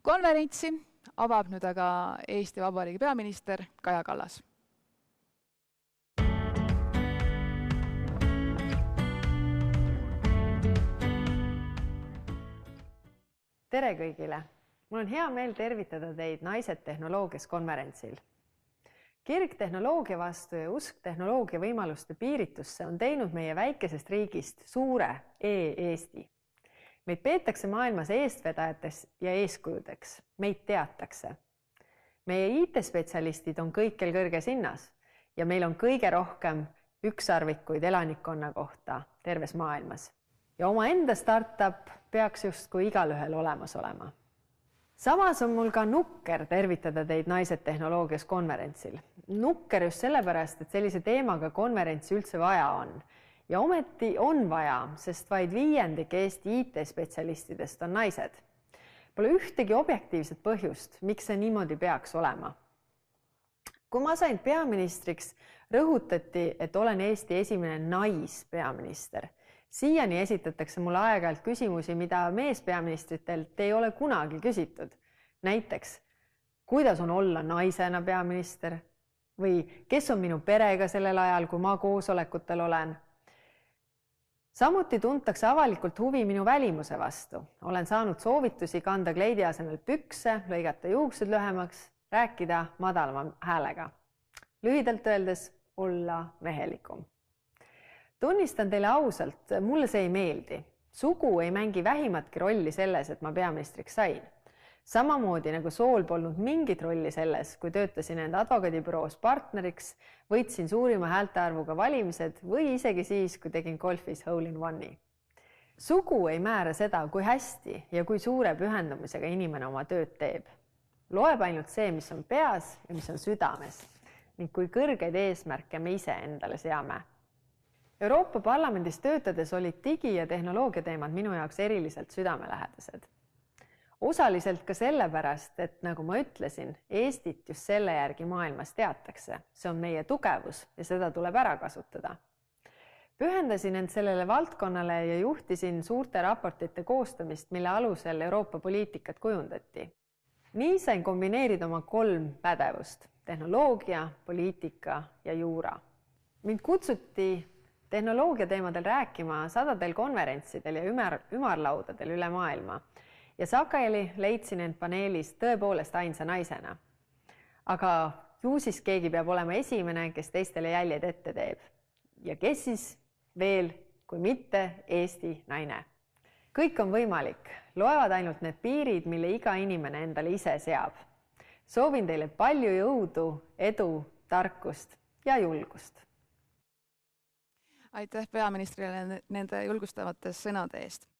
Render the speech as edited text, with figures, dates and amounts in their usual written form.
Konverentsi avab nüüd aga Eesti Vabariigi peaminister Kaja Kallas. Tere kõigile! Mul on hea meel tervitada teid Naised tehnoloogias konverentsil. Kirg tehnoloogia vastu ja usk tehnoloogia võimaluste piiritusse on teinud meie väikesest riigist suure e-Eesti. Meid peetakse maailmas eestvedajateks ja eeskujudeks. Meid teatakse. Meie IT-spetsialistid on kõikjal kõrges hinnas ja meil on kõige rohkem ükssarvikuid elanikkonna kohta terves maailmas. Ja omaenda startup peaks justkui igalühel olemas olema. Samas on mul ka nukker tervitada teid Naised tehnoloogias konverentsil. Nukker just sellepärast, et sellise teemaga konverentsi üldse vaja on. Ja ometi on vaja, sest vaid 5% Eesti IT-spetsialistidest on naised. Pole ühtegi objektiivset põhjust, miks see niimoodi peaks olema. Kui ma sain peaministriks, rõhutati, et olen Eesti esimene naispeaminister. Siiani esitatakse mulle aeg-ajalt küsimusi, mida meespeaministritelt ei ole kunagi küsitud. Näiteks, kuidas on olla naisena peaminister? Või kes on minu perega sellel ajal, kui ma koosolekutel olen? Samuti tuntakse avalikult huvi minu välimuse vastu. Olen saanud soovitusi kanda kleidi asemel pükse, lõigata juuksed lühemaks, rääkida madalama häälega. Lühidalt öeldes olla mehelikum. Tunnistan teile ausalt, mulle see ei meeldi. Sugu ei mängi vähimatki rolli selles, et ma peaministriks sain. Samamoodi nagu sool polnud mingit rolli selles, kui töötasin end advokaadibüroos partneriks, võitsin suurima häältearvuga valimised või isegi siis, kui tegin golfis hole-in-one'i. Sugu ei määra seda, kui hästi ja kui suure pühendumisega inimene oma tööd teeb. Loeb ainult see, mis on peas ja mis on südames ning kui kõrgeid eesmärke me ise endale seame. Euroopa Parlamendis töötades olid digi- ja tehnoloogia teemad minu jaoks eriliselt südamelähedased. Osaliselt ka sellepärast, et nagu ma ütlesin, Eestit just selle järgi maailmas teatakse. See on meie tugevus ja seda tuleb ära kasutada. Pühendasin end sellele valdkonnale ja juhtisin suurte raportite koostamist, mille alusel Euroopa poliitikat kujundati. Nii sain kombineerida oma 3 pädevust: tehnoloogia, poliitika ja juura. Mind kutsuti tehnoloogia teemadel rääkima sadadel konverentsidel ja ümarlaudadel üle maailma ja sageli leidsin end paneelis tõepoolest ainsa naisena. Aga ju siis keegi peab olema esimene, kes teistele jäljed ette teeb. Ja kes siis veel, kui mitte Eesti naine. Kõik on võimalik. Loevad ainult need piirid, mille iga inimene endale ise seab. Soovin teile palju jõudu, edu, tarkust ja julgust. Aitäh peaministrile nende julgustavate sõnade eest.